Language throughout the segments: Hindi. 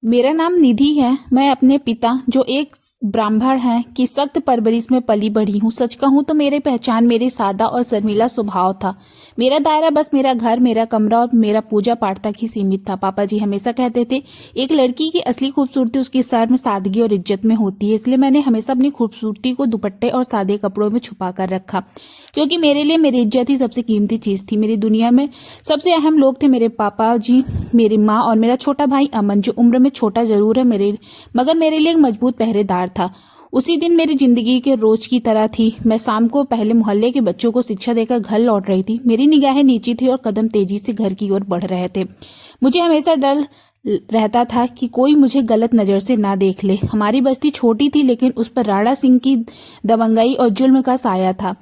मेरा नाम निधि है। मैं अपने पिता जो एक ब्राह्मण हैं की सख्त परवरिश में पली बढ़ी हूँ। सच कहूँ तो मेरी पहचान मेरे सादा और शर्मीला स्वभाव था। मेरा दायरा बस मेरा घर, मेरा कमरा और मेरा पूजा पाठ तक ही सीमित था। पापा जी हमेशा कहते थे एक लड़की की असली खूबसूरती उसके सर में सादगी और इज्जत में होती है। इसलिए मैंने हमेशा अपनी खूबसूरती को दुपट्टे और सादे कपड़ों में छुपा कर रखा, क्योंकि मेरे लिए मेरी इज्जत ही सबसे कीमती चीज थी। मेरी दुनिया में सबसे अहम लोग थे मेरे पापा जी, मेरी माँ और मेरा छोटा भाई अमन, जो उम्र में छोटा जरूर है मेरे, मगर मेरे लिए एक मजबूत पहरेदार था। उसी दिन मेरी जिंदगी के रोज की तरह थी। मैं शाम को पहले मोहल्ले के बच्चों को शिक्षा देकर घर लौट रही थी। मेरी निगाहें नीची थी और कदम तेजी से घर की ओर बढ़ रहे थे। मुझे हमेशा डर रहता था कि कोई मुझे गलत नजर से ना देख ले। हमारी बस्ती छोटी थी, लेकिन उस पर राणा सिंह की दबंगई और जुल्म का साया था।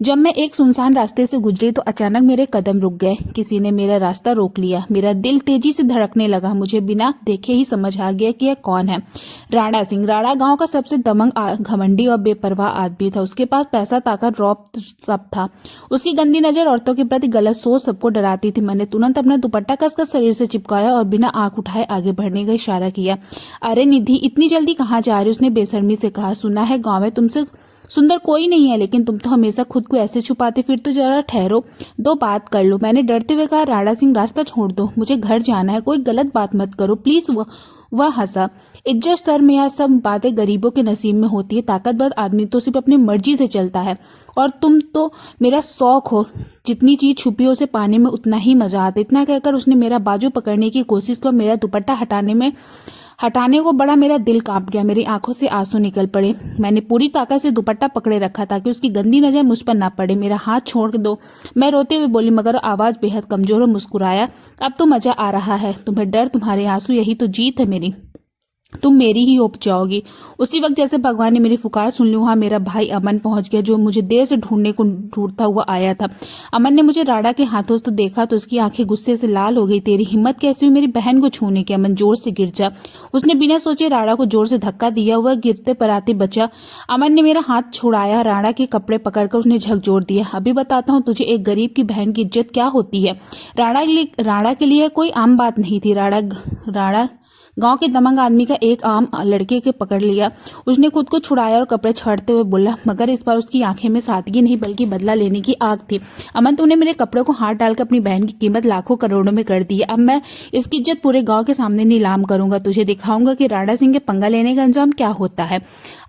जब मैं एक सुनसान रास्ते से गुजरी तो अचानक मेरे कदम रुक गए। किसी ने मेरा रास्ता रोक लिया। मेरा दिल तेजी से धड़कने लगा। मुझे बिना देखे ही समझ आ गया कि यह कौन है। राणा सिंह। राणा गांव का सबसे दमंग, घमंडी और बेपरवाह आदमी था। उसके पास पैसा, ताकत, रौब सब था। उसकी गंदी नजर, औरतों के प्रति गलत सोच सबको डराती थी। मैंने तुरंत अपना दुपट्टा कसकर शरीर से चिपकाया और बिना आंख उठाए आगे बढ़ने का इशारा किया। अरे निधि, इतनी जल्दी कहाँ जा रही? उसने बेशर्मी से कहा। सुना है गांव में तुमसे सुंदर कोई नहीं है, लेकिन तुम तो हमेशा खुद को ऐसे छुपाते। फिर तो जरा ठहरो, दो बात कर लो। मैंने डरते हुए कहा। राणा सिंह, रास्ता छोड़ दो, मुझे घर जाना है। कोई गलत बात मत करो प्लीज। वह हंसा। इज्जत सर में यह सब बातें गरीबों के नसीब में होती है। ताकतवर आदमी तो सिर्फ अपनी मर्जी से चलता है, और तुम तो मेरा शौक हो। जितनी चीज छुपी हो उसे पाने में उतना ही मजा आता। इतना कहकर उसने मेरा बाजू पकड़ने की कोशिश की और मेरा दुपट्टा हटाने को बड़ा मेरा दिल कांप गया। मेरी आंखों से आंसू निकल पड़े। मैंने पूरी ताकत से दुपट्टा पकड़े रखा ताकि उसकी गंदी नजर मुझ पर ना पड़े। मेरा हाथ छोड़ दो, मैं रोते हुए बोली, मगर आवाज बेहद कमजोर और मुस्कुराया। अब तो मजा आ रहा है। तुम्हें डर, तुम्हारे आंसू, यही तो जीत है मेरी। तुम मेरी ही हो जाओगी। उसी वक्त जैसे भगवान ने मेरी पुकार सुन ली, वहां मेरा भाई अमन पहुंच गया, जो मुझे देर से ढूंढता हुआ आया था। अमन ने मुझे राणा के हाथों तो देखा तो उसकी आंखें गुस्से से लाल हो गई। तेरी हिम्मत कैसी हुई मेरी बहन को छूने की? अमन जोर से गिर जा। उसने बिना सोचे राणा को जोर से धक्का दिया। वह गिरते पराते बचा। अमन ने मेरा हाथ छुड़ाया। राणा के कपड़े पकड़कर उसने झकझोर दिया। अभी बताता हूँ तुझे एक गरीब की बहन की इज्जत क्या होती है। राणा के लिए कोई आम बात नहीं थी। राणा गांव के दमंग आदमी का एक आम लड़के के पकड़ लिया। उसने खुद को छुड़ाया और कपड़े छाड़ते हुए बोला, मगर इस बार उसकी आंखें में सादगी नहीं बल्कि बदला लेने की आग थी। अमन, तूने मेरे कपड़ों को हाथ डालकर अपनी बहन की कीमत लाखों करोड़ों में कर दी है। अब मैं इसकी इज्जत पूरे गांव के सामने नीलाम करूंगा। तुझे दिखाऊंगा कि राणा सिंह के पंगा लेने का अंजाम क्या होता है।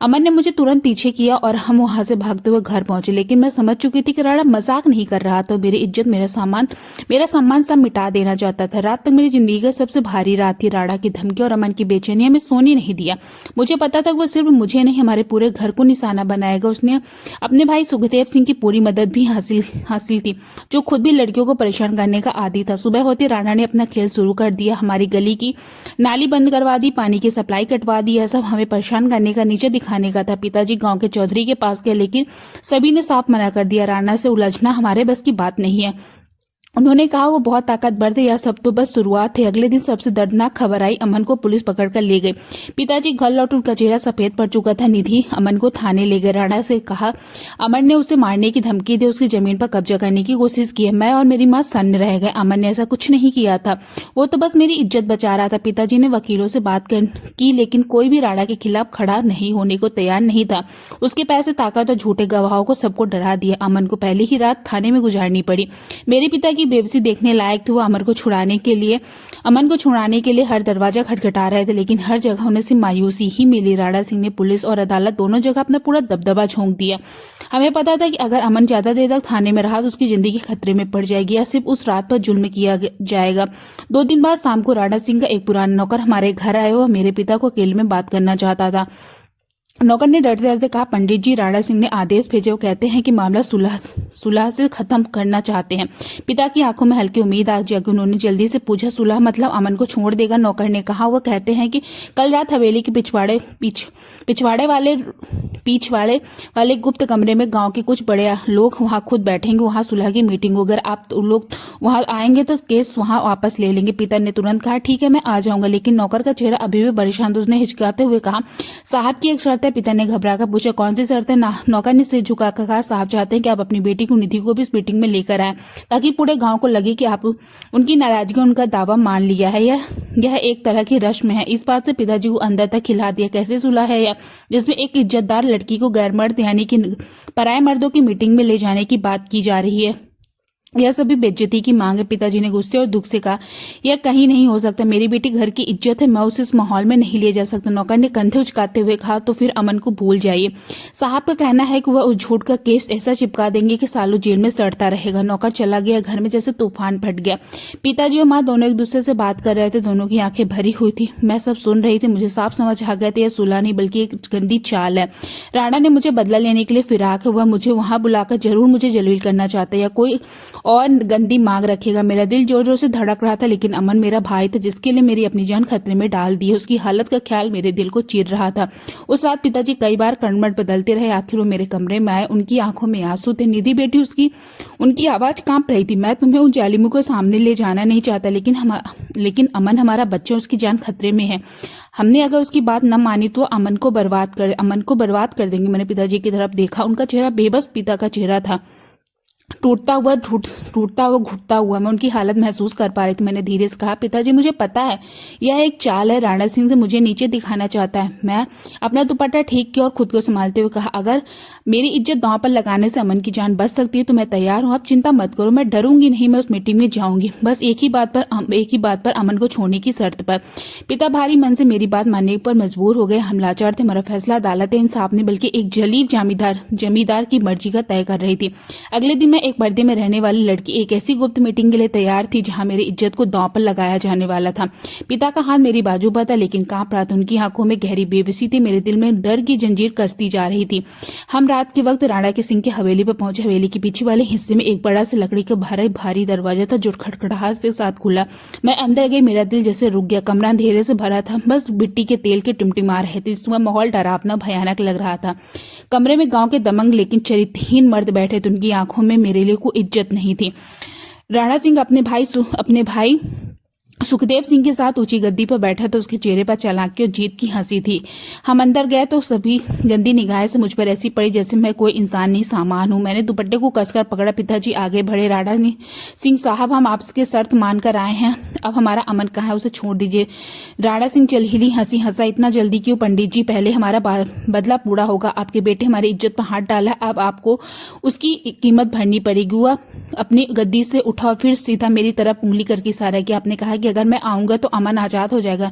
अमन ने मुझे तुरंत पीछे किया और हम वहां से भागते हुए घर पहुंचे। लेकिन मैं समझ चुकी थी कि राणा मजाक नहीं कर रहा था। मेरी इज्जत, मेरा सम्मान सब मिटा देना चाहता था। रात तक मेरी जिंदगी का सबसे भारी रात थी। राणा की धमकी और अमन की बेचैनी हमें सोने नहीं दिया। मुझे पता था कि वो सिर्फ मुझे नहीं, हमारे पूरे घर को निशाना बनाएगा। उसने अपने भाई सुखदेव सिंह की पूरी मदद भी हासिल थी, जो खुद भी लड़कियों को परेशान करने का आदी था। सुबह होते राणा ने अपना खेल शुरू कर दिया। हमारी गली की नाली बंद करवा दी, पानी की सप्लाई कटवा दी। यह सब हमें परेशान करने का, नीचे दिखाने का था। पिताजी गांव के चौधरी के पास गए, लेकिन सभी ने साफ मना कर दिया। राणा से उलझना हमारे बस की बात नहीं है। उन्होंने कहा वो बहुत ताकतवर थे। यह सब तो बस शुरुआत है। अगले दिन सबसे दर्दनाक खबर आई। अमन को पुलिस पकड़कर ले गई। पिताजी घर लौट, उनका चेहरा सफेद पड़ चुका था। निधि, अमन को थाने ले गए। राणा से कहा अमन ने उसे मारने की धमकी दी, उसकी जमीन पर कब्जा करने की कोशिश की है। मैं और मेरी माँ सन्न रह गए। अमन ने ऐसा कुछ नहीं किया था, वो तो बस मेरी इज्जत बचा रहा था। पिताजी ने वकीलों से बात की, लेकिन कोई भी राणा के खिलाफ खड़ा नहीं होने को तैयार नहीं था। उसके पैसे, ताकत और झूठे गवाहों को सबको डरा दिया। अमन को पहली ही रात थाने में गुजारनी पड़ी। मेरे पिता की बेबसी देखने लायक थी। वो अमन को छुड़ाने के लिए हर दरवाजा खटखटा रहे थे, लेकिन हर जगह उन्हें सिर्फ मायूसी ही मिली। राणा सिंह ने पुलिस और अदालत दोनों जगह अपना पूरा दबदबा झोंक दिया। हमें पता था कि अगर अमन ज्यादा देर तक थाने में रहा तो उसकी जिंदगी खतरे में पड़ जाएगी, या सिर्फ उस रात पर जुल्म किया जाएगा। 2 दिन बाद शाम को राणा सिंह का एक पुराना नौकर हमारे घर आया। वह मेरे पिता को अकेले में बात करना चाहता था। नौकर ने डरते डरते कहा, पंडित जी, राणा सिंह ने आदेश भेजे। वो कहते हैं कि मामला सुलह से खत्म करना चाहते हैं। पिता की आंखों में हल्की उम्मीद आ जागी। उन्होंने जल्दी से पूछा, सुलह मतलब अमन को छोड़ देगा? नौकर ने कहा, वो कहते हैं कि कल रात हवेली के पिछवाड़े वाले गुप्त कमरे में गांव के कुछ बड़े लोग वहां खुद बैठेंगे। वहां सुलह की मीटिंग होगी। अगर आप लोग वहां आएंगे तो केस वहां वापस ले लेंगे। पिता ने तुरंत कहा, ठीक है, मैं आ जाऊंगा। लेकिन नौकर का चेहरा अभी भी परेशान था। उसने हिचकाते हुए कहा, साहब की एक शर्त है? पिता ने घबराकर पूछा। कौन सी शर्त है? नौकर ने सिर झुकाकर कहा, साहब चाहते हैं कि आप अपनी बेटी को निधि को भी इस मीटिंग में लेकर आए ताकि पूरे गांव को लगे कि आप उनकी नाराजगी उनका दावा मान लिया है। यह एक तरह की रस्म है। इस बात से पिताजी को अंदर तक खिला दिया। कैसे सुलह है यह, जिसमें एक इज्जतदार लड़की को गैर मर्द यानी कि पराये मर्दों की मीटिंग में ले जाने की बात की जा रही है? यह सभी बेइज्जती की मांग है। पिताजी ने गुस्से और दुख से कहा, यह कहीं नहीं हो सकता। मेरी बेटी घर की इज्जत है, मैं उसे इस माहौल में नहीं ले जा सकता। नौकर ने कंधे उचकाते हुए कहा, तो फिर अमन को भूल जाइए। साहब का कहना है कि वह उस झूठ का केस ऐसा चिपका देंगे कि सालों जेल में सड़ता रहेगा। नौकर चला गया। घर में जैसे तूफान फट गया। पिताजी और माँ दोनों एक दूसरे से बात कर रहे थे। दोनों की आंखें भरी हुई थी। मैं सब सुन रही थी। मुझे साफ समझ आ गया था यह सुलह नहीं बल्कि एक गंदी चाल है। राणा ने मुझे बदला लेने के लिए फिराक है। वह मुझे वहां बुलाकर जरूर मुझे जलील करना चाहता है या कोई और गंदी मांग रखेगा। मेरा दिल जोर जोर से धड़क रहा था, लेकिन अमन मेरा भाई था जिसके लिए मेरी अपनी जान खतरे में डाल दी है। उसकी हालत का ख्याल मेरे दिल को चीर रहा था। उस रात पिताजी कई बार कर्णमट बदलते रहे। आखिर वो मेरे कमरे में आए। उनकी आंखों में आंसू थे। निधि बेटी, उनकी आवाज कांप रही थी। मैं तुम्हें उन जालिमों को सामने ले जाना नहीं चाहता, लेकिन अमन हमारा बच्चा, उसकी जान खतरे में है। हमने अगर उसकी बात न मानी तो अमन को बर्बाद कर देंगे। मैंने पिताजी की तरफ देखा। उनका चेहरा बेबस पिता का चेहरा था, टूटता हुआ घुटता हुआ। मैं उनकी हालत महसूस कर पा रही थी। मैंने धीरे से कहा, पिताजी मुझे पता है यह एक चाल है। राणा सिंह से मुझे नीचे दिखाना चाहता है। मैं अपना दुपट्टा ठीक किया और खुद को संभालते हुए कहा, अगर मेरी इज्जत दांव पर लगाने से अमन की जान बच सकती है तो मैं तैयार हूँ। आप चिंता मत करो, मैं डरूंगी नहीं। मैं उस मीटिंग में जाऊंगी, बस एक ही बात पर अमन को छोड़ने की शर्त पर। पिता भारी मन से मेरी बात मानने पर मजबूर हो गए। हम लाचार थे। हमारा फैसला अदालत इंसाफ ने बल्कि एक जलील जमींदार की मर्जी का तय कर रही थी। अगले दिन एक पर्दे में रहने वाली लड़की एक ऐसी गुप्त मीटिंग के लिए तैयार थी जहां मेरी इज्जत को दांव पर लगाया जाने वाला था। पिता का हाथ मेरी बाजू पर था, लेकिन कांप रहा था। उनकी आंखों में गहरी बेबसी थी। मेरे दिल में डर की जंजीर कसती जा रही थी। हम रात के वक्त राणा के सिंह की हवेली पर पहुंचे। हवेली के पीछे वाले हिस्से में एक बड़ा सा लकड़ी का भारी दरवाजा था जो खटखटाहट के साथ खुला। मैं अंदर गई। मेरा दिल जैसे रुक गया। कमरा अंधेरे से भरा था, बस मिट्टी के तेल के टिमटिमा रहे थे। इसमें माहौल डरावना भयानक लग रहा था। कमरे में गांव के दमंग लेकिन चरित्रहीन मर्द बैठे थे। उनकी आंखों में मेरे लिए कोई इज्जत नहीं थी। राणा सिंह अपने भाई सुखदेव सिंह के साथ ऊंची गद्दी पर बैठा था। उसके चेहरे पर चालाकी और जीत की हंसी थी। हम अंदर गए तो सभी गंदी निगाहें से मुझ पर ऐसी पड़ी जैसे मैं कोई इंसान नहीं, सामान हूं। मैंने दुपट्टे को कसकर पकड़ा। पिताजी आगे बढ़े। राणा सिंह साहब, हम आपके शर्त मानकर आए हैं। अब हमारा अमन कहाँ है, उसे छोड़ दीजिए। राणा सिंह चलहिली हंसी हंसा। इतना जल्दी क्यों पंडित जी, पहले हमारा बदला पूरा होगा। आपके बेटे हमारी इज्जत पर हाथ डाला है, अब आपको उसकी कीमत भरनी पड़ेगी। वह अपनी गद्दी से उठा और फिर सीधा मेरी तरफ उंगली करके इशारा किया। आपने कहा कि अगर मैं आऊंगा तो अमन आजाद हो जाएगा।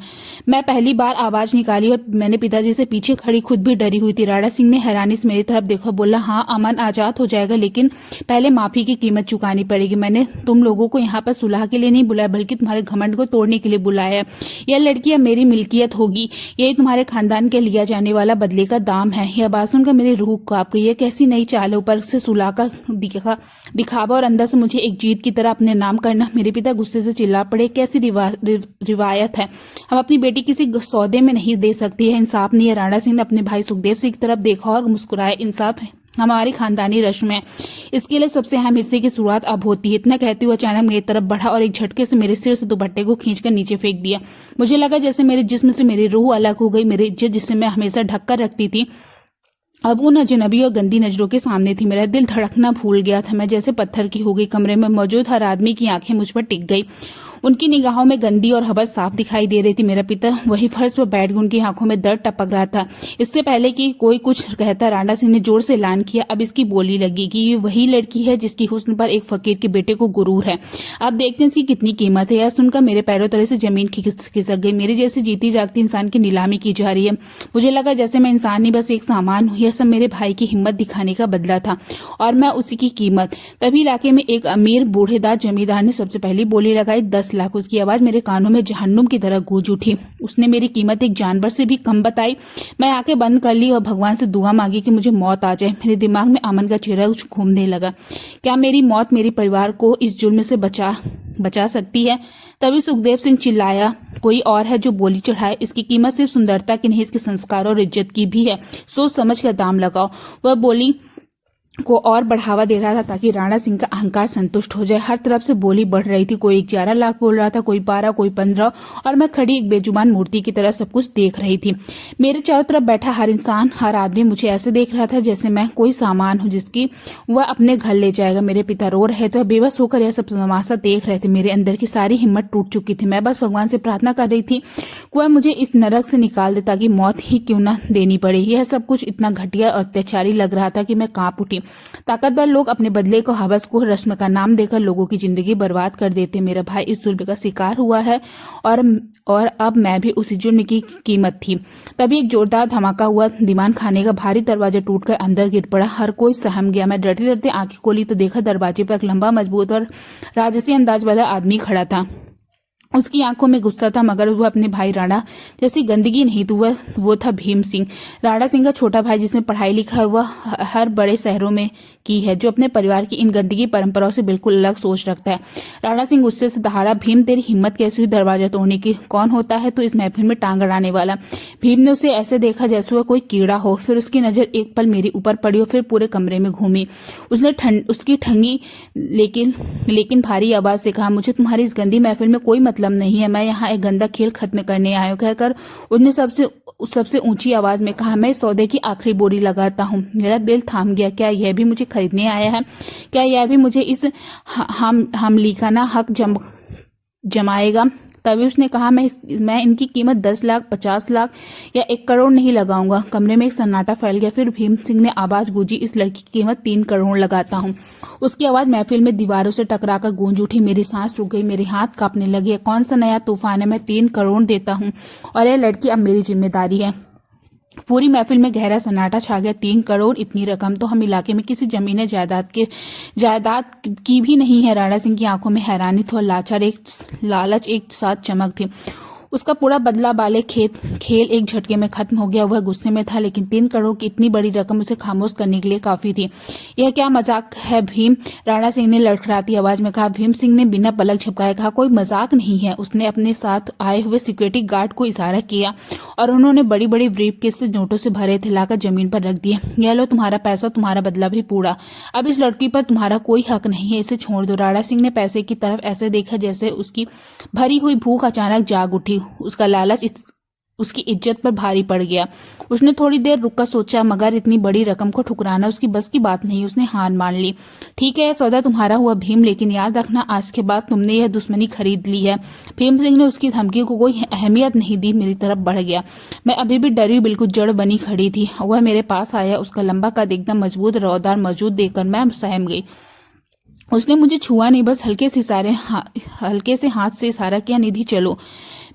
मैं पहली बार आवाज निकाली और मैंने पिताजी से पीछे खड़ी खुद भी डरी हुई थी। राणा सिंह ने हैरानी से मेरी तरफ देखा, बोला, हाँ अमन आजाद हो जाएगा, लेकिन पहले माफी की कीमत चुकानी पड़ेगी। मैंने तुम लोगों को यहाँ पर सुलह के लिए नहीं बुलाया बल्कि तुम्हारे घमंड को तोड़ने के लिए बुलाया। यह लड़की अब मेरी मिल्कियत होगी। यही तुम्हारे खानदान के लिया जाने वाला बदले का दाम है। यह बात सुनकर मेरी रूह कांप गई। यह कैसी नई चाल है, ऊपर से सुलह का दिखावा और अंदर से मुझे एक जीत की तरह अपने नाम करना। मेरे पिता गुस्से से चिल्ला पड़े, कैसी रिवायत है, हम अपनी बेटी किसी सौदे में नहीं दे सकती है। इंसाफ नहीं है। राणा सिंह ने अपने भाई सुखदेव सिंह की तरफ देखा और मुस्कुराए। इंसाफ है, हमारी खानदानी रस्म है, इसके लिए सबसे अहम हिस्से की शुरुआत अब होती है। इतना कहते हुए अचानक मेरी तरफ बढ़ा और एक झटके से मेरे सिर से दुपट्टे को खींचकर नीचे फेंक दिया। मुझे लगा जैसे मेरे जिस्म से मेरी रूह अलग हो गई। मेरी इज्जत जिसे मैं हमेशा ढककर रखती थी अब उन अजनबी और गंदी नजरों के सामने थी। मेरा दिल धड़कना भूल गया था। मैं जैसे पत्थर की हो गई। कमरे में मौजूद हर आदमी की आंखें मुझ पर टिक गई। उनकी निगाहों में गंदी और हबस साफ दिखाई दे रही थी। मेरा पिता वही फर्श पर बैठ गया। उनकी आंखों में दर्द टपक रहा था। इससे पहले कि कोई कुछ कहता, राणा सिंह ने जोर से ऐलान किया, अब इसकी बोली लगी कि ये वही लड़की है जिसकी हुस्न पर एक फकीर के बेटे को गुरूर है। आप देखते हैं इसकी कितनी कीमत है। यह सुनकर मेरे पैरों तले से जमीन खिसक गई। मेरे जैसे जीती जागती इंसान की नीलामी की जा रही है। मुझे लगा जैसे मैं इंसान नहीं, बस एक सामान हूँ। यह सब मेरे भाई की हिम्मत दिखाने का बदला था और मैं उसी की कीमत। तभी इलाके में एक अमीर बूढ़ेदार जमींदार ने सबसे पहली बोली लगाई, 10 लाख। उसकी आवाज मेरे कानों में जहन्नुम की तरह गूंज उठी। उसने मेरी कीमत एक जानवर से भी कम बताई। मैं आंखें बंद कर ली और भगवान से दुआ मांगी कि मुझे मौत आ जाए। मेरे दिमाग में अमन का चेहरा घूमने लगा। क्या मेरी मौत मेरे परिवार को इस जुल्म से बचा सकती है? तभी सुखदेव सिंह चिल्लाया, कोई और है जो बोली चढ़ाए। इसकी कीमत सिर्फ सुंदरता की नहीं, इसके संस्कार और इज्जत की भी है। सोच समझ कर दाम लगाओ। वह बोली, को और बढ़ावा दे रहा था ताकि राणा सिंह का अहंकार संतुष्ट हो जाए। हर तरफ से बोली बढ़ रही थी, कोई 11 लाख बोल रहा था, कोई 12, कोई 15, और मैं खड़ी एक बेजुबान मूर्ति की तरह सब कुछ देख रही थी। मेरे चारों तरफ बैठा हर इंसान, हर आदमी मुझे ऐसे देख रहा था जैसे मैं कोई सामान हूं जिसकी वह अपने घर ले जाएगा। मेरे पिता रो रहे थे, बेबस होकर यह सब तमाशा देख रहे थे। मेरे अंदर की सारी हिम्मत टूट चुकी थी। मैं बस भगवान से प्रार्थना कर रही थी कि वह मुझे इस नरक से निकाल दे ताकि मौत ही क्यों न देनी पड़े। यह सब कुछ इतना घटिया और अत्याचारी लग रहा था कि मैं कांप उठी। ताकतवर लोग अपने बदले को, हवस को, रस्म का नाम देकर लोगों की जिंदगी बर्बाद कर देते। मेरा भाई इस जुल्म का शिकार हुआ है और अब मैं भी उसी जुर्म की कीमत थी। तभी एक जोरदार धमाका हुआ। दीवान खाने का भारी दरवाजा टूटकर अंदर गिर पड़ा। हर कोई सहम गया। मैं डरते डरते आंखें खोली तो देखा दरवाजे पर एक लंबा, मजबूत और राजसी अंदाज वाला आदमी खड़ा था। उसकी आंखों में गुस्सा था, मगर वह अपने भाई राणा जैसी गंदगी नहीं तो वो था भीम सिंह, राणा सिंह का छोटा भाई, जिसने पढ़ाई लिखा वह हर बड़े शहरों में की है, जो अपने परिवार की इन गंदगी परंपराओं से बिल्कुल अलग सोच रखता है। राणा सिंह गुस्से से दहाड़ा, भीम तेरी हिम्मत कैसी हुई दरवाजा तोड़ने की? कौन होता है तो इस महफिल में टांग अड़ाने वाला? भीम ने उसे ऐसे देखा जैसे वह कोई कीड़ा हो। फिर उसकी नजर एक पल मेरे ऊपर पड़ी और फिर पूरे कमरे में घूमी। उसने उसकी ठंगी लेकिन भारी आवाज से कहा, मुझे तुम्हारी इस गंदी महफिल में कोई मतलब नहीं है। मैं यहाँ एक गंदा खेल खत्म करने आया हूं। कहकर उसने सबसे ऊंची आवाज में कहा, मैं सौदे की आखिरी बोरी लगाता हूँ। मेरा दिल थाम गया। क्या यह भी मुझे खरीदने आया है? क्या यह भी मुझे इस हमलीकाना हक जमाएगा? तभी उसने कहा, मैं इनकी कीमत 10 लाख, 50 लाख या 1 करोड़ नहीं लगाऊंगा। कमरे में एक सन्नाटा फैल गया। फिर भीम सिंह ने आवाज गूंजी, इस लड़की की कीमत 3 करोड़ लगाता हूँ। उसकी आवाज महफिल में दीवारों से टकराकर गूंज उठी। मेरी सांस रुक गई, मेरे हाथ कांपने लगे। कौन सा नया तूफान है? मैं 3 करोड़ देता हूँ और यह लड़की अब मेरी जिम्मेदारी है। पूरी महफिल में गहरा सन्नाटा छा गया। 3 करोड़, इतनी रकम तो हम इलाके में किसी जमीन जायदाद की भी नहीं है। राणा सिंह की आंखों में हैरानी थी और लालच एक साथ चमक थी। उसका पूरा बदला वाले खेल एक झटके में खत्म हो गया। वह गुस्से में था, लेकिन 3 करोड़ की इतनी बड़ी रकम उसे खामोश करने के लिए काफी थी। यह क्या मजाक है भीम? राणा सिंह ने लड़खड़ाती आवाज में कहा। भीम सिंह ने बिना पलक झपकाए कहा, कोई मजाक नहीं है। उसने अपने साथ आए हुए सिक्योरिटी गार्ड को इशारा किया और उन्होंने बड़ी बड़ी ब्रीफकेस से नोटों से भरे थे लाकर जमीन पर रख दिए। यह लो तुम्हारा पैसा, तुम्हारा बदला भी पूरा। अब इस लड़की पर तुम्हारा कोई हक नहीं है, इसे छोड़ दो। राणा सिंह ने पैसे की तरफ ऐसे देखा जैसे उसकी भरी हुई भूख अचानक जाग उठी। उसका लालच उसकी इज्जत पर भारी पड़ गया। उसने थोड़ी देर रुककर सोचा, मगर इतनी बड़ी रकम को ठुकराना उसकी बस की बात नहीं। उसने हार मान ली। ठीक है, सौदा तुम्हारा हुआ भीम, लेकिन याद रखना आज के बाद तुमने यह दुश्मनी खरीद ली है। भीम सिंह ने उसकी धमकी को कोई अहमियत नहीं दी, मेरी तरफ बढ़ गया। मैं अभी भी डरी बिल्कुल जड़ बनी खड़ी थी। वह मेरे पास आया। उसका लंबा कद एकदम मजबूत रौदार मौजूद देखकर मैं सहम गई। उसने मुझे छुआ नहीं, बस हल्के से हाथ से इशारा किया, निधि चलो।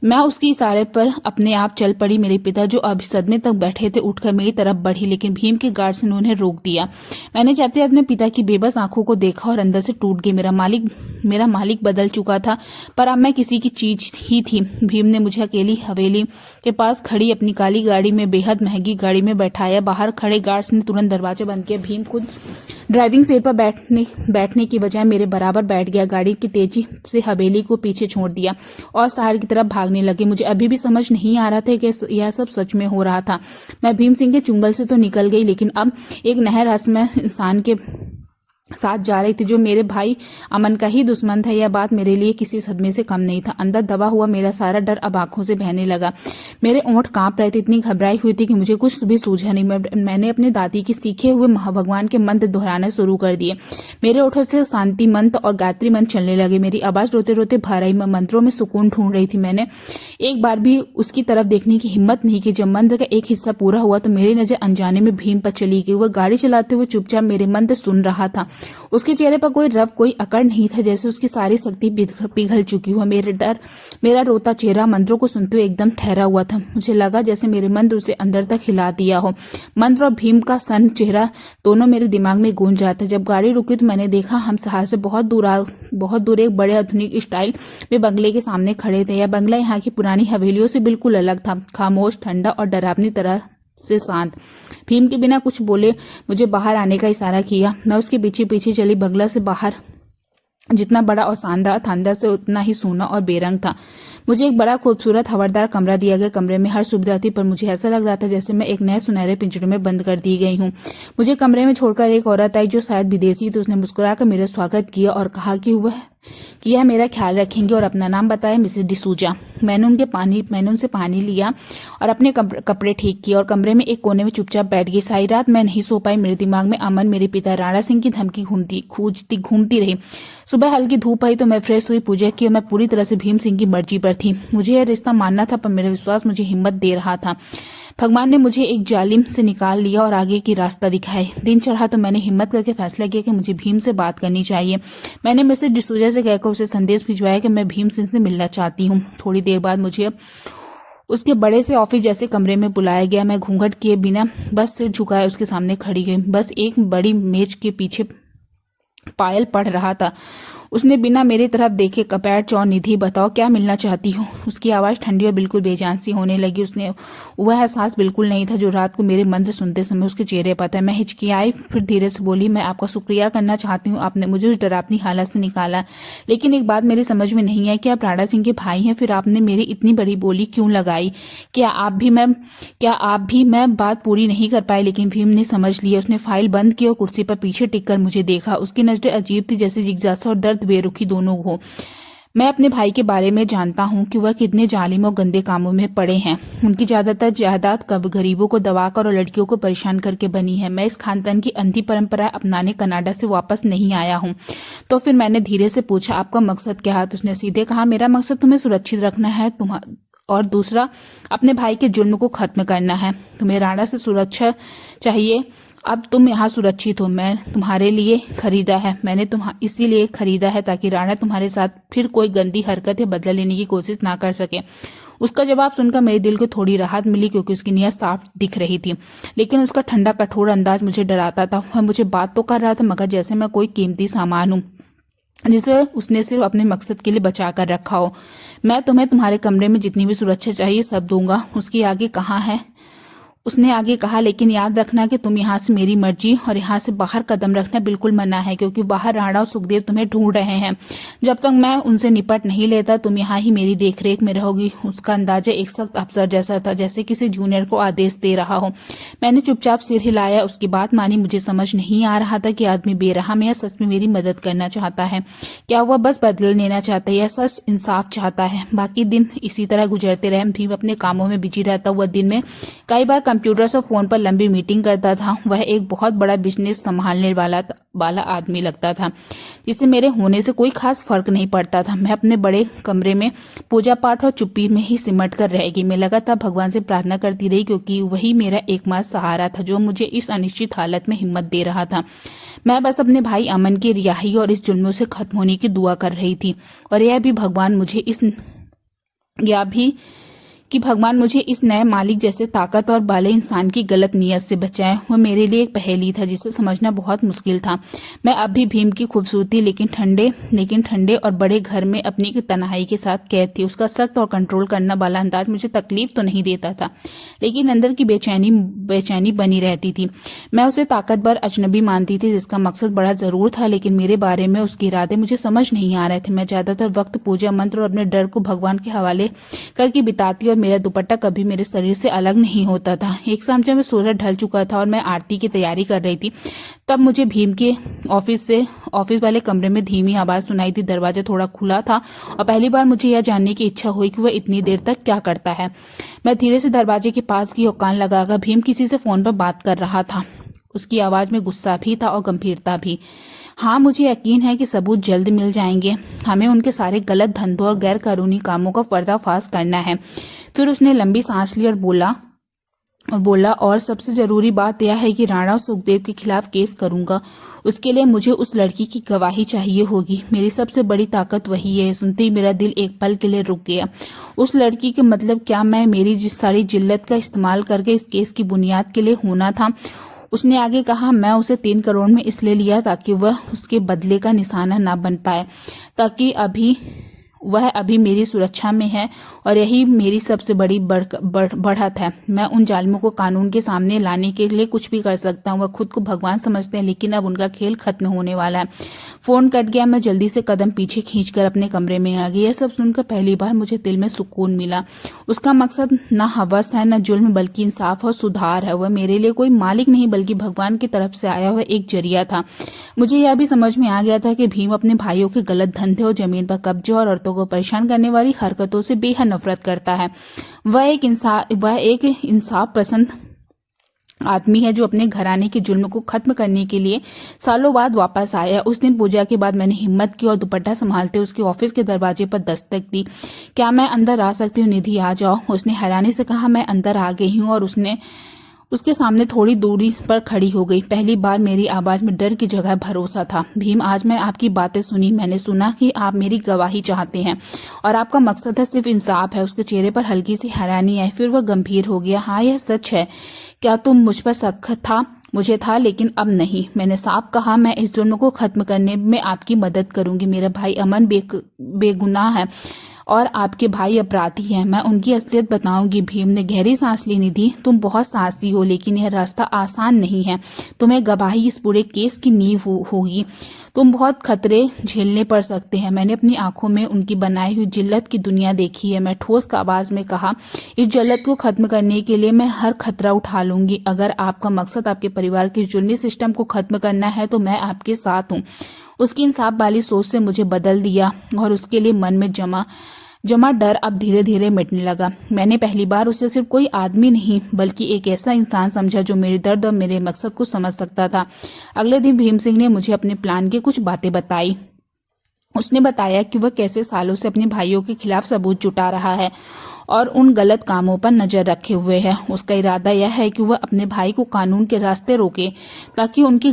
मैं उसके इशारे पर अपने आप चल पड़ी। मेरे पिता जो अभी सदमे तक बैठे थे उठकर मेरी तरफ बढ़ी, लेकिन भीम के गार्ड्स ने उन्हें रोक दिया। मैंने जाते अपने पिता की बेबस आंखों को देखा और अंदर से टूट गई। मेरा मालिक बदल चुका था, पर अब मैं किसी की चीज ही थी। भीम ने मुझे अकेली हवेली के पास खड़ी अपनी काली गाड़ी में, बेहद महंगी गाड़ी में बैठाया। बाहर खड़े गार्ड्स ने तुरंत दरवाजा बंद किया। भीम खुद ड्राइविंग सीट पर बैठने की बजाय मेरे बराबर बैठ गया। गाड़ी की तेजी से हवेली को पीछे छोड़ दिया और शहर की तरफ भागने लगे। मुझे अभी भी समझ नहीं आ रहा था कि यह सब सच में हो रहा था। मैं भीम सिंह के चुंगल से तो निकल गई, लेकिन अब एक नहर रहस्यमय इंसान के साथ जा रही थी जो मेरे भाई अमन का ही दुश्मन था। यह बात मेरे लिए किसी सदमे से कम नहीं था। अंदर दबा हुआ मेरा सारा डर अब आंखों से बहने लगा। मेरे ओंठ कांप रहे थे। इतनी घबराई हुई थी कि मुझे कुछ भी सूझा नहीं। मैंने अपने दादी की सीखे हुए महाभगवान के मंत्र दोहराने शुरू कर दिए। मेरे ओठों से शांति मंत्र और गायत्री मंत्र चलने लगे। मेरी आवाज रोते रोते भर आई। मैं मंत्रों में सुकून ढूंढ रही थी। मैंने एक बार भी उसकी तरफ देखने की हिम्मत नहीं की। जब मंत्र का एक हिस्सा पूरा हुआ तो मेरी नजर अनजाने में भीम पर चली गई। वह गाड़ी चलाते हुए चुपचाप मेरे मंत्र सुन रहा था। उसके चेहरे पर कोई रव, कोई अकड़ नहीं था, जैसे उसकी सारी शक्ति पिघल चुकी हो। मेरा रोता चेहरा मंत्रों को सुनते हुए एकदम ठहरा हुआ था। मुझे लगा जैसे मेरे मंत्र उसे अंदर तक हिला दिया हो। मंत्र और भीम का सन चेहरा दोनों मेरे दिमाग में गूंज रहा था। जब गाड़ी रुकी तो मैंने देखा हम शहर से बहुत दूर एक बड़े आधुनिक स्टाइल में बंगले के सामने खड़े थे। यह बंगला यहाँ की पुरानी हवेलियों से बिल्कुल अलग था, खामोश, ठंडा और डरावनी तरह से शांत। भीम के बिना कुछ बोले मुझे बाहर आने का इशारा किया। मैं उसके पीछे पीछे चली। बंगला से बाहर जितना बड़ा और शानदार था अंदर से उतना ही सूना और बेरंग था। मुझे एक बड़ा खूबसूरत हवादार कमरा दिया गया। कमरे में हर सुविधा थी, पर मुझे ऐसा लग रहा था जैसे मैं एक नए सुनहरे पिंजरे में बंद कर दी गई हूँ। मुझे कमरे में छोड़कर एक औरत आई जो शायद विदेशी थी। उसने मुस्कुराकर मेरा स्वागत किया और कहा कि यह मेरा ख्याल रखेंगे और अपना नाम बताया, मिसेस डिसूजा। मैंने उनसे पानी लिया और अपने कपड़े ठीक किए और कमरे में एक कोने में चुपचाप बैठ गई। सारी रात मैं नहीं सो पाई। मेरे दिमाग में अमन, मेरे पिता, राणा सिंह की धमकी घूमती रही। सुबह हल्की धूप आई तो मैं फ्रेश हुई, पूजा की और मैं पूरी तरह से भीम सिंह की मर्जी पर थी। मुझे यह रिश्ता मानना था, पर मेरा विश्वास मुझे हिम्मत दे रहा था। भगवान ने मुझे एक जालिम से निकाल लिया और आगे की रास्ता दिखाए। दिन चढ़ा तो मैंने हिम्मत करके फैसला किया कि मुझे भीम से बात करनी चाहिए। मैंने मिसेस डिसूजा से कहकर उसे संदेश भिजवाया कि मैं भीम सिंह से मिलना चाहती हूँ। थोड़ी देर बाद मुझे उसके बड़े से ऑफिस जैसे कमरे में बुलाया गया। मैं घूंघट किए बिना बस सिर झुकाए उसके सामने खड़ी गई। बस एक बड़ी मेज के पीछे पायल पढ़ रहा था। उसने बिना मेरी तरफ देखे कपैट चौर, निधि बताओ क्या मिलना चाहती हो। उसकी आवाज़ ठंडी और बिल्कुल बेजान सी होने लगी। उसने वह एहसास बिल्कुल नहीं था जो रात को मेरे मंत्र सुनते समय उसके चेहरे पर था। मैं हिचकियाई, फिर धीरे से बोली, मैं आपका शुक्रिया करना चाहती हूँ, आपने मुझे उस डरावनी हालत से निकाला। लेकिन एक बात मेरी समझ में नहीं आई कि आप राणा सिंह के भाई हैं, फिर आपने मेरी इतनी बड़ी बोली क्यों लगाई। क्या आप भी मैं बात पूरी नहीं कर पाई, लेकिन भीम ने समझ लिया। उसने फाइल बंद की और कुर्सी पर पीछे टिक कर मुझे देखा। उसकी नजरें अजीब थी, जैसे जिज्ञासा और दर्द बेरुखी दोनों हो। मैं अपने भाई के बारे में जानता हूँ कि वह कितने जालिम और गंदे कामों में पड़े हैं। उनकी ज्यादातर जायदाद कब गरीबों को दबाकर और लड़कियों को परेशान करके बनी है। मैं इस खानदान की अंधी परंपरा अपनाने कनाडा से वापस नहीं आया हूँ। तो फिर मैंने धीरे से पूछा, आपका मकसद क्या है। तो उसने सीधे कहा, मेरा मकसद तुम्हें सुरक्षित रखना है, और दूसरा अपने भाई के जुर्म को खत्म करना है। तुम्हें राणा से सुरक्षा चाहिए। अब तुम यहाँ सुरक्षित हो। मैं तुम्हारे लिए खरीदा है, मैंने इसीलिए खरीदा है ताकि राणा तुम्हारे साथ फिर कोई गंदी हरकत या बदला लेने की कोशिश ना कर सके। उसका जवाब सुनकर मेरे दिल को थोड़ी राहत मिली, क्योंकि उसकी नीयत साफ दिख रही थी। लेकिन उसका ठंडा कठोर अंदाज मुझे डराता था। वह मुझे बात तो कर रहा था, मगर जैसे मैं कोई कीमती सामान हूँ जिसे उसने सिर्फ अपने मकसद के लिए बचा कर रखा हो। मैं तुम्हें तुम्हारे कमरे में जितनी भी सुरक्षा चाहिए सब दूंगा। उसने आगे कहा, लेकिन याद रखना कि तुम यहाँ से मेरी मर्जी और यहाँ से बाहर कदम रखना बिल्कुल मना है, क्योंकि बाहर राणा और सुखदेव तुम्हें ढूंढ रहे हैं। जब तक मैं उनसे निपट नहीं लेता तुम यहाँ ही मेरी देखरेख में रहोगी। उसका अंदाजा एक सख्त अफसर जैसा था, जैसे किसी जूनियर को आदेश दे रहा हो। मैंने चुपचाप सिर हिलाया, उसकी बात मानी। मुझे समझ नहीं आ रहा था कि आदमी बेरहम या सच में मेरी मदद करना चाहता है। क्या वह बस बदला लेना चाहता है या सच इंसाफ चाहता है। बाकी दिन इसी तरह गुजरते रहे। भीम अपने कामों में बिजी रहता हुआ दिन में कई बार कंप्यूटर से फोन पर लंबी मीटिंग करता था। वह एक बहुत बड़ा बिजनेस संभालने वाला आदमी लगता था, जिससे मेरे होने से कोई खास फर्क नहीं पड़ता था। मैं अपने बड़े कमरे में पूजा पाठ और चुप्पी में ही सिमट कर रह गई। मैं लगातार भगवान से प्रार्थना करती रही, क्योंकि वही मेरा एकमात्र सहारा था जो मुझे इस अनिश्चित हालत में हिम्मत दे रहा था। मैं बस अपने भाई अमन की रिहाई और इस जुल्म से खत्म होने की दुआ कर रही थी, और यह भी भगवान मुझे इस नए मालिक जैसे ताकत और वाले इंसान की गलत नीयत से बचाए। वह मेरे लिए एक पहेली था जिसे समझना बहुत मुश्किल था। मैं अब भी भीम की खूबसूरती लेकिन ठंडे और बड़े घर में अपनी तन्हाई के साथ कैद थी। उसका सख्त और कंट्रोल करना वाला अंदाज मुझे तकलीफ तो नहीं देता था, लेकिन अंदर की बेचैनी बनी रहती थी। मैं उसे ताकतवर अजनबी मानती थी जिसका मकसद बड़ा जरूर था, लेकिन मेरे बारे में उसके इरादे मुझे समझ नहीं आ रहे थे। मैं ज्यादातर वक्त पूजा मंत्र और अपने डर को भगवान के हवाले करके बिताती, और मेरा दुपट्टा कभी मेरे शरीर से अलग नहीं होता था। एक शाम जब मैं सूरज ढल चुका था और मैं आरती की तैयारी कर रही थी, तब मुझे भीम के ऑफिस वाले कमरे में धीमी आवाज सुनाई थी। दरवाजा थोड़ा खुला था और पहली बार मुझे यह जानने की इच्छा हुई कि वह इतनी देर तक क्या करता है। मैं धीरे से दरवाजे के पास की और कान लगाकर भीम किसी से फोन पर बात कर रहा था। उसकी आवाज में गुस्सा भी था और गंभीरता भी। हाँ, मुझे यकीन है कि सबूत जल्द मिल जाएंगे। हमें उनके सारे गलत धंधों और गैर कानूनी कामों का पर्दाफाश करना है। फिर उसने लंबी सांस ली और बोला, और सबसे जरूरी बात यह है कि राणा और सुखदेव के खिलाफ केस करूंगा। उसके लिए मुझे उस लड़की की गवाही चाहिए होगी। मेरी सबसे बड़ी ताकत वही है। सुनते ही मेरा दिल एक पल के लिए रुक गया। उस लड़की के मतलब क्या मैं मेरी सारी जिल्लत का इस्तेमाल करके इस केस की बुनियाद के लिए होना था। उसने आगे कहा, मैं उसे 3 करोड़ में इसलिए लिया ताकि वह उसके बदले का निशाना ना बन पाए, ताकि अभी वह अभी मेरी सुरक्षा में है और यही मेरी सबसे बड़ी बढ़त है। मैं उन जालिमों को कानून के सामने लाने के लिए कुछ भी कर सकता हूँ। वह खुद को भगवान समझते हैं, लेकिन अब उनका खेल खत्म होने वाला है। फोन कट गया। मैं जल्दी से कदम पीछे खींचकर अपने कमरे में आ गई। यह सब सुनकर पहली बार मुझे दिल में सुकून मिला। उसका मकसद न हवस है, न जुल्म, बल्कि इंसाफ और सुधार है। वह मेरे लिए कोई मालिक नहीं, बल्कि भगवान की तरफ से आया हुआ एक जरिया था। मुझे यह भी समझ में आ गया था कि भीम अपने भाइयों के गलत धंधे और जमीन पर कब्जे और औरतों को परेशान करने वाली हरकतों से बेहद नफरत करता है। वह एक इंसाफ पसंद आदमी है जो अपने घराने के जुल्म को खत्म करने के लिए सालों बाद वापस आया। उस दिन पूजा के बाद मैंने हिम्मत की और दुपट्टा संभालते उसके ऑफिस के दरवाजे पर दस्तक दी। क्या मैं अंदर आ सकती हूँ निधि? आ जाओ, उसने हैरानी से कहा। मैं अंदर आ गई हूँ और उसके सामने थोड़ी दूरी पर खड़ी हो गई। पहली बार मेरी आवाज में डर की जगह भरोसा था। भीम, आज मैं आपकी बातें सुनी। मैंने सुना कि आप मेरी गवाही चाहते हैं और आपका मकसद है सिर्फ इंसाफ है। उसके चेहरे पर हल्की सी हैरानी आई, फिर वह गंभीर हो गया। हाँ, यह सच है। क्या तुम मुझ पर शक था? मुझे था, लेकिन अब नहीं। मैंने साफ कहा, मैं इस जुर्म को खत्म करने में आपकी मदद करूंगी। मेरा भाई अमन बेगुनाह है और आपके भाई अपराधी हैं। मैं उनकी असलियत बताऊंगी। भीम ने गहरी सांस ली। निधि, तुम बहुत साहसी हो, लेकिन यह रास्ता आसान नहीं है। तुम्हें गवाही इस पूरे केस की नींव होगी। तुम बहुत खतरे झेलने पड़ सकते हैं। मैंने अपनी आंखों में उनकी बनाई हुई जिल्लत की दुनिया देखी है। मैं ठोस आवाज में कहा, इस जिल्लत को खत्म करने के लिए मैं हर खतरा उठा लूंगी। अगर आपका मकसद आपके परिवार के जुल्मी सिस्टम को खत्म करना है तो मैं आपके साथ हूँ। उसकी इंसाफ वाली सोच से मुझे बदल दिया और उसके लिए मन में जमा डर अब धीरे धीरे मिटने लगा। मैंने पहली बार उसे सिर्फ कोई आदमी नहीं, बल्कि एक ऐसा इंसान समझा जो मेरे दर्द और मेरे मकसद को समझ सकता था। अगले दिन भीम सिंह ने मुझे अपने प्लान की कुछ बातें बताई। उसने बताया कि वह कैसे सालों से अपने भाइयों के खिलाफ सबूत जुटा रहा है और उन गलत कामों पर नजर रखे हुए है। उसका इरादा यह है कि वह अपने भाई को कानून के रास्ते रोके, ताकि उनकी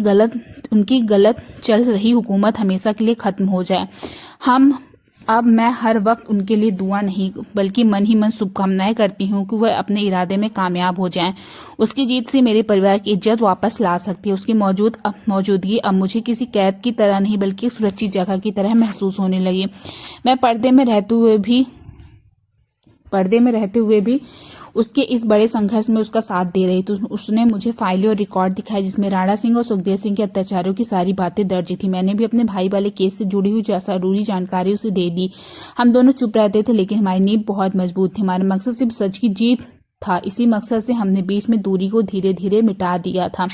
गलत चल रही हुकूमत हमेशा के लिए खत्म हो जाए। अब मैं हर वक्त उनके लिए दुआ नहीं, बल्कि मन ही मन शुभकामनाएं करती हूँ कि वह अपने इरादे में कामयाब हो जाएं। उसकी जीत से मेरे परिवार की इज्जत वापस ला सकती है। उसकी मौजूदगी अब मुझे किसी कैद की तरह नहीं, बल्कि एक सुरक्षित जगह की तरह महसूस होने लगी। मैं पर्दे में रहते हुए भी उसके इस बड़े संघर्ष में उसका साथ दे रही। तो उसने मुझे फाइलें और रिकॉर्ड दिखाए, जिसमें राणा सिंह और सुखदेव सिंह के अत्याचारों की सारी बातें दर्ज थी। मैंने भी अपने भाई वाले केस से जुड़ी हुई जरूरी जानकारी उसे दे दी। हम दोनों चुप रहते थे, लेकिन हमारी नींव बहुत मजबूत थी। हमारा मकसद सिर्फ सच की जीत था। इसी मकसद से हमने बीच में दूरी को धीरे धीरे मिटा दिया था।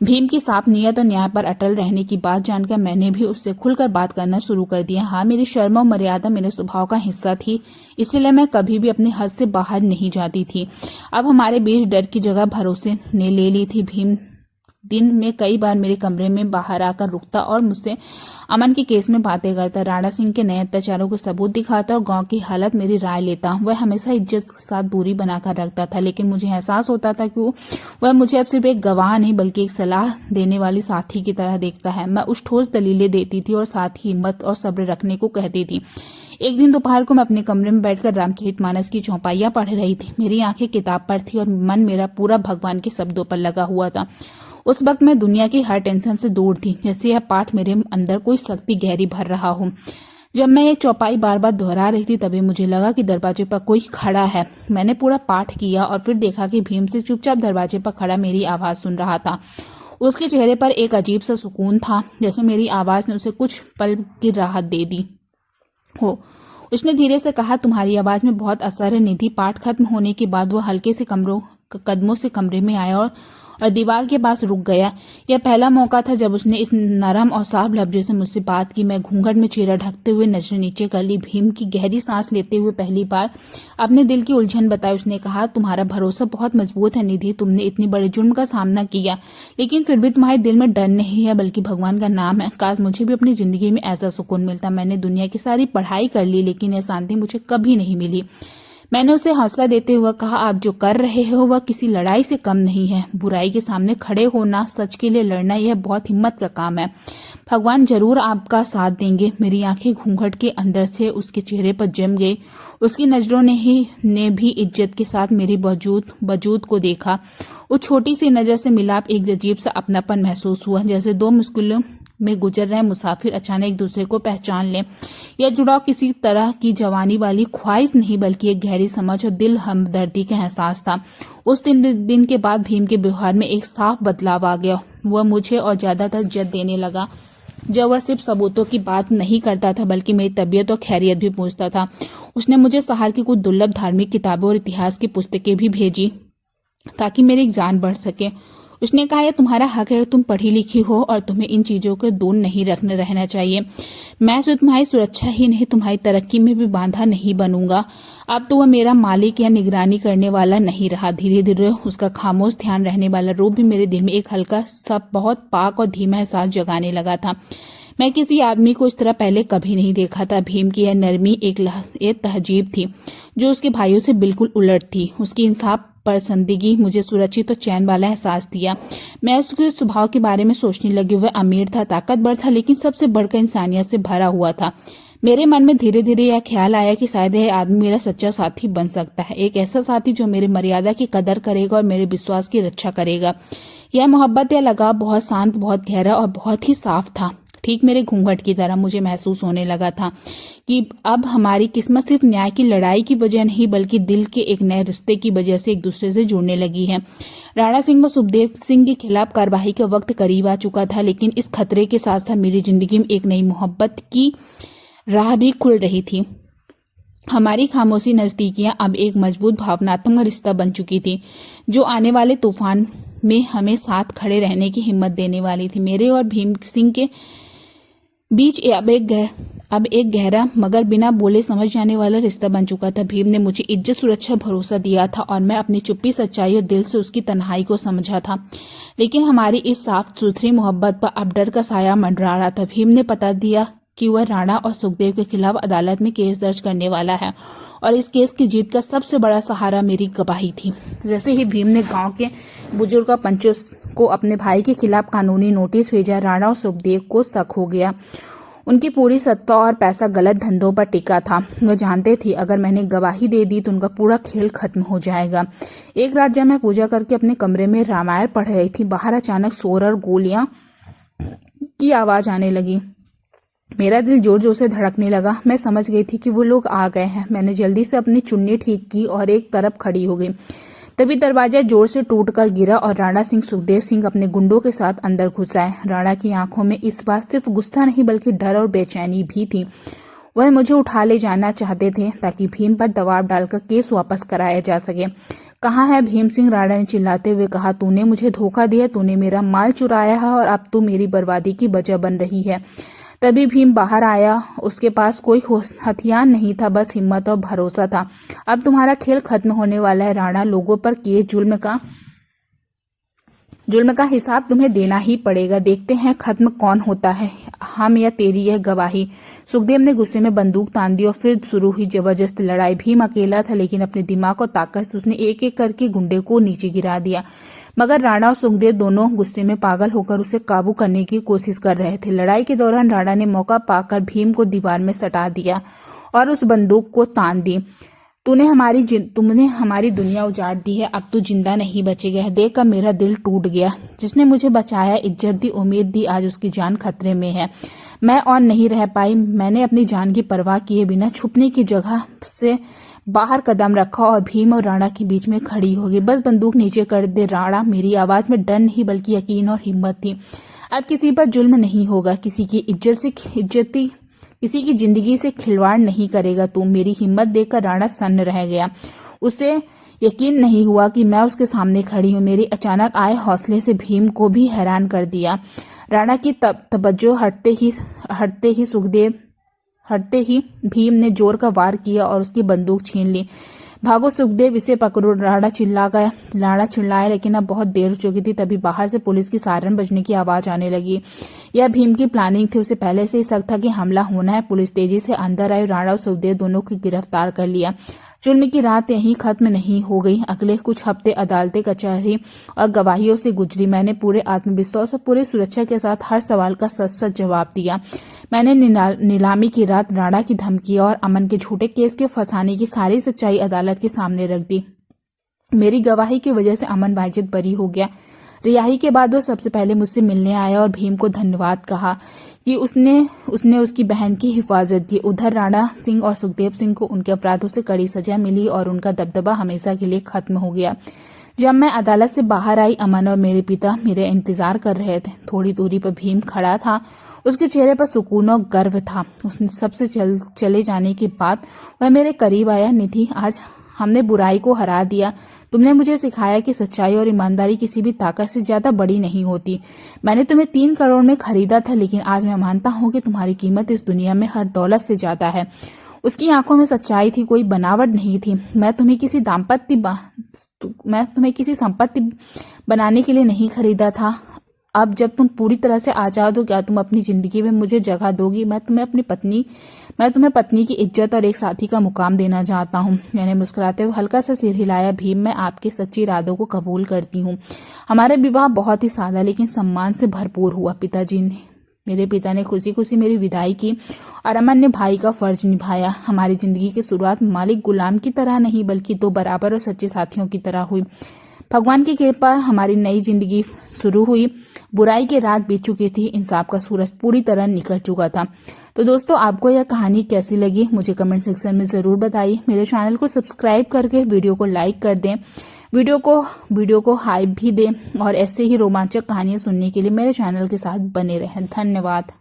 भीम की साफ नीयत और न्याय पर अटल रहने की बात जानकर मैंने भी उससे खुलकर बात करना शुरू कर दिया। हाँ, मेरी शर्म और मर्यादा मेरे स्वभाव का हिस्सा थी, इसलिए मैं कभी भी अपने हद से बाहर नहीं जाती थी। अब हमारे बीच डर की जगह भरोसे ने ले ली थी। भीम दिन में कई बार मेरे कमरे में बाहर आकर रुकता और मुझसे अमन के केस में बातें करता, राणा सिंह के नए अत्याचारों को सबूत दिखाता और गांव की हालत मेरी राय लेता। वह हमेशा इज्जत के साथ दूरी बनाकर रखता था, लेकिन मुझे एहसास होता था कि वह मुझे अब सिर्फ एक गवाह नहीं, बल्कि एक सलाह देने वाली साथी की तरह देखता है। मैं उस ठोस दलीलें देती थी और साथ ही हिम्मत और सब्र रखने को कहती थी। एक दिन दोपहर को मैं अपने कमरे में बैठकर रामचरितमानस की चौपाइयां पढ़ रही थी। मेरी आंखें किताब पर थी और मन मेरा पूरा भगवान के शब्दों पर लगा हुआ था। उस वक्त मैं दुनिया की हर टेंशन से दूर थी, जैसे यह पाठ मेरे अंदर कोई शक्ति गहरी भर रहा हो। जब मैं ये चौपाई बार बार दोहरा रही थी, तभी मुझे लगा कि दरवाजे पर कोई खड़ा है। मैंने पूरा पाठ किया और फिर देखा कि भीम से चुपचाप दरवाजे पर खड़ा मेरी आवाज सुन रहा था। उसके चेहरे पर एक अजीब सा सुकून था, जैसे मेरी आवाज ने उसे कुछ पल की राहत दे दी हो। उसने धीरे से कहा, तुम्हारी आवाज में बहुत असर है निधि। पाठ खत्म होने के बाद वह हल्के से कदमों से कमरे में आया और दीवार के पास रुक गया। यह पहला मौका था जब उसने इस नरम और साफ लफ्जों से मुझसे बात की। मैं घूंघट में चेहरा ढकते हुए नजरें नीचे कर ली। भीम की गहरी सांस लेते हुए पहली बार अपने दिल की उलझन बताई। उसने कहा, तुम्हारा भरोसा बहुत मजबूत है निधि। तुमने इतनी बड़े जुर्म का सामना किया, लेकिन फिर भी तुम्हारे दिल में डर नहीं है, बल्कि भगवान का नाम है। काश मुझे भी अपनी जिंदगी में ऐसा सुकून मिलता। मैंने दुनिया की सारी पढ़ाई कर ली, लेकिन यह शांति मुझे कभी नहीं मिली। मैंने उसे हौसला देते हुए कहा, आप जो कर रहे हो वह किसी लड़ाई से कम नहीं है। बुराई के सामने खड़े होना, सच के लिए लड़ना, यह बहुत हिम्मत का काम है। भगवान जरूर आपका साथ देंगे। मेरी आंखें घूंघट के अंदर से उसके चेहरे पर जम गई। उसकी नजरों ने भी इज्जत के साथ मेरी वजूद को देखा। उस छोटी सी नजर से मिलाप एक अजीब सा अपनापन महसूस हुआ, जैसे दो में गुजर रहे मुसाफिर अचानक एक दूसरे को पहचान लें। यह जुड़ाव किसी तरह की जवानी वाली ख्वाहिश नहीं बल्कि एक गहरी समझ और दिल हमदर्दी का एहसास था। उस दिन के बाद भीम के व्यवहार में एक साफ बदलाव आ गया। वह मुझे और ज्यादातर इज्जत देने लगा। जब वह सिर्फ सबूतों की बात नहीं करता था बल्कि मेरी तबीयत और खैरियत भी पूछता था। उसने मुझे शहर की कुछ दुर्लभ धार्मिक किताबों और इतिहास की पुस्तकें भी भेजी ताकि मेरी ज्ञान बढ़ सके। उसने कहा यह तुम्हारा हक है, तुम पढ़ी लिखी हो और तुम्हें इन चीजों को दूर नहीं रहना चाहिए। मैं सिर्फ तुम्हारी सुरक्षा ही नहीं तुम्हारी तरक्की में भी बाधा नहीं बनूंगा। अब तो वह मेरा मालिक या निगरानी करने वाला नहीं रहा। धीरे धीरे उसका खामोश ध्यान रहने वाला रूप भी मेरे दिल में एक हल्का सा बहुत पाक और धीमा एहसास जगाने लगा था। मैं किसी आदमी को इस तरह पहले कभी नहीं देखा था। भीम की यह नरमी एक तहजीब थी जो उसके भाइयों से बिल्कुल उलट थी। उसकी इंसाफ पसंदगी मुझे सुरक्षित और चैन वाला एहसास दिया। मैं उसके स्वभाव के बारे में सोचने लगी। वह अमीर था, ताकतवर था, लेकिन सबसे बढ़कर इंसानियत से भरा हुआ था। मेरे मन में धीरे धीरे यह ख्याल आया कि शायद यह आदमी मेरा सच्चा साथी बन सकता है, एक ऐसा साथी जो मेरे मर्यादा की कदर करेगा और मेरे विश्वास की रक्षा करेगा। यह मोहब्बत या लगाव बहुत शांत, बहुत गहरा और बहुत ही साफ था। ठीक मेरे घूंघट की तरह मुझे महसूस होने लगा था कि अब हमारी किस्मत सिर्फ न्याय की लड़ाई की वजह नहीं बल्कि दिल के एक नए रिश्ते की वजह से एक दूसरे से जुड़ने लगी है। राणा सिंह और सुखदेव सिंह के खिलाफ कार्रवाई का वक्त करीब आ चुका था, लेकिन इस खतरे के साथ साथ मेरी जिंदगी में एक नई मोहब्बत की राह भी खुल रही थी। हमारी खामोशी नजदीकियां अब एक मजबूत भावनात्मक रिश्ता बन चुकी थी जो आने वाले तूफान में हमें साथ खड़े रहने की हिम्मत देने वाली थी। मेरे और भीम सिंह के बीच अब एक गहरा मगर बिना बोले समझ जाने वाला रिश्ता बन चुका था। भीम ने मुझे इज्जत, सुरक्षा, भरोसा दिया था और मैं अपनी चुप्पी, सच्चाई और दिल से उसकी तन्हाई को समझा था। लेकिन हमारी इस साफ सुथरी मोहब्बत पर अब डर का साया मंडरा रहा था। भीम ने बता दिया कि वह राणा और सुखदेव के खिलाफ अदालत में केस दर्ज करने वाला है और इस केस की जीत का सबसे बड़ा सहारा मेरी गवाही थी। जैसे ही भीम ने गांव के बुजुर्ग और पंचों को अपने भाई के खिलाफ कानूनी नोटिस भेजा, राणा और सुखदेव को शक हो गया। उनकी पूरी सत्ता और पैसा गलत धंधों पर टिका था। वह जानते थे अगर मैंने गवाही दे दी तो उनका पूरा खेल खत्म हो जाएगा। एक रात जब मैं पूजा करके अपने कमरे में रामायण पढ़ रही थी, बाहर अचानक शोर और गोलियां की आवाज आने लगी। मेरा दिल जोर जोर से धड़कने लगा। मैं समझ गई थी कि वो लोग आ गए हैं। मैंने जल्दी से अपनी चुन्नी ठीक की और एक तरफ खड़ी हो गई। तभी दरवाजा जोर से टूटकर गिरा और राणा सिंह, सुखदेव सिंह अपने गुंडों के साथ अंदर घुस आए। राणा की आंखों में इस बार सिर्फ गुस्सा नहीं बल्कि डर और बेचैनी भी थी। वह मुझे उठा ले जाना चाहते थे ताकि भीम पर दबाव डालकर केस वापस कराया जा सके। कहाँ है भीम सिंह? राणा ने चिल्लाते हुए कहा। तूने मुझे धोखा दिया, तूने मेरा माल चुराया है और अब तू मेरी बर्बादी की वजह बन रही है। तभी भीम बाहर आया। उसके पास कोई हथियार नहीं था, बस हिम्मत और भरोसा था। अब तुम्हारा खेल खत्म होने वाला है राणा। लोगों पर किए जुल्म का हिसाब तुम्हें देना ही पड़ेगा। देखते हैं खत्म कौन होता है, हम या तेरी यह गवाही। सुखदेव ने गुस्से में बंदूक तान दी और फिर शुरू हुई जबरदस्त लड़ाई। भीम अकेला था लेकिन अपने दिमाग और ताकत से उसने एक एक करके गुंडे को नीचे गिरा दिया, मगर राणा और सुखदेव दोनों गुस्से में पागल होकर उसे काबू करने की कोशिश कर रहे थे। लड़ाई के दौरान राणा ने मौका पाकर भीम को दीवार में सटा दिया और उस बंदूक को तान दी। तुमने हमारी दुनिया उजाड़ दी है, अब तू जिंदा नहीं बचेगा। देखकर मेरा दिल टूट गया। जिसने मुझे बचाया, इज्जत दी, उम्मीद दी, आज उसकी जान खतरे में है। मैं और नहीं रह पाई। मैंने अपनी जान की परवाह किए बिना छुपने की जगह से बाहर कदम रखा और भीम और राणा के बीच में खड़ी हो गई। बस बंदूक नीचे कर दे राणा। मेरी आवाज में डर नहीं बल्कि यकीन और हिम्मत थी। अब किसी पर जुल्म नहीं होगा, किसी की जिंदगी से खिलवाड़ नहीं करेगा तू। मेरी हिम्मत देखकर राणा सन्न रह गया। उसे यकीन नहीं हुआ कि मैं उसके सामने खड़ी हूँ। मेरी अचानक आए हौसले से भीम को भी हैरान कर दिया। राणा की तवज्जो हटते ही भीम ने जोर का वार किया और उसकी बंदूक छीन ली। भागो सुखदेव, इसे पकड़ो। राणा चिल्लाया लेकिन अब बहुत देर हो चुकी थी। तभी बाहर से पुलिस की सायरन बजने की आवाज आने लगी। यह भीम की प्लानिंग थी। उसे पहले से ही शक था कि हमला होना है। पुलिस तेजी से अंदर आई। राणा और सुखदेव दोनों को गिरफ्तार कर लिया। जुल्म की रात यहीं खत्म नहीं हो गई। अगले कुछ हफ्ते अदालतें, कचहरी और गवाहियों से गुजरी। मैंने पूरे आत्मविश्वास और पूरी सुरक्षा के साथ हर सवाल का सच सच जवाब दिया। मैंने नीलामी की रात, राणा की धमकी और अमन के झूठे केस के फंसाने की सारी सच्चाई अदालत के सामने रख दी। मेरी गवाही की वजह से अमन बाइज्जत बरी हो गया। रिहाई के बाद वो सबसे पहले मुझसे मिलने आया और भीम को धन्यवाद कहा कि उसने उसकी बहन की हिफाजत की। उधर राणा सिंह और सुखदेव सिंह को उनके अपराधों से कड़ी सजा मिली और उनका दबदबा हमेशा के लिए खत्म हो गया। जब मैं अदालत से बाहर आई, अमन और मेरे पिता मेरे इंतजार कर रहे थे। थोड़ी दूरी पर भीम खड़ा था। उसके चेहरे पर सुकून और गर्व था। उसने सबसे चले जाने के बाद वह मेरे करीब आया। निधि, आज हमने बुराई को हरा दिया। तुमने मुझे सिखाया कि सच्चाई और ईमानदारी किसी भी ताकत से ज्यादा बड़ी नहीं होती। मैंने तुम्हें 3 करोड़ में खरीदा था, लेकिन आज मैं मानता हूँ कि तुम्हारी कीमत इस दुनिया में हर दौलत से ज्यादा है। उसकी आंखों में सच्चाई थी, कोई बनावट नहीं थी। मैं तुम्हें किसी संपत्ति बनाने के लिए नहीं खरीदा था। अब जब तुम पूरी तरह से आजाद हो, क्या तुम अपनी जिंदगी में मुझे जगह दोगी? मैं तुम्हें पत्नी की इज्जत और एक साथी का मुकाम देना चाहता हूँ। मैंने मुस्कुराते हुए हल्का सा सिर हिलाया। भीम, मैं आपके सच्चे इरादों को कबूल करती हूँ। हमारा विवाह बहुत ही सादा लेकिन सम्मान से भरपूर हुआ। मेरे पिता ने खुशी खुशी मेरी विदाई की और अमन ने भाई का फर्ज निभाया। हमारी जिंदगी की शुरुआत मालिक गुलाम की तरह नहीं, बल्कि 2 बराबर और सच्चे साथियों की तरह हुई। भगवान की कृपा हमारी नई जिंदगी शुरू हुई। बुराई की रात बीत चुकी थी, इंसाफ का सूरज पूरी तरह निकल चुका था। तो दोस्तों, आपको यह कहानी कैसी लगी मुझे कमेंट सेक्शन में ज़रूर बताइए। मेरे चैनल को सब्सक्राइब करके वीडियो को लाइक कर दें, वीडियो को हाइप भी दें और ऐसे ही रोमांचक कहानियाँ सुनने के लिए मेरे चैनल के साथ बने रहें। धन्यवाद।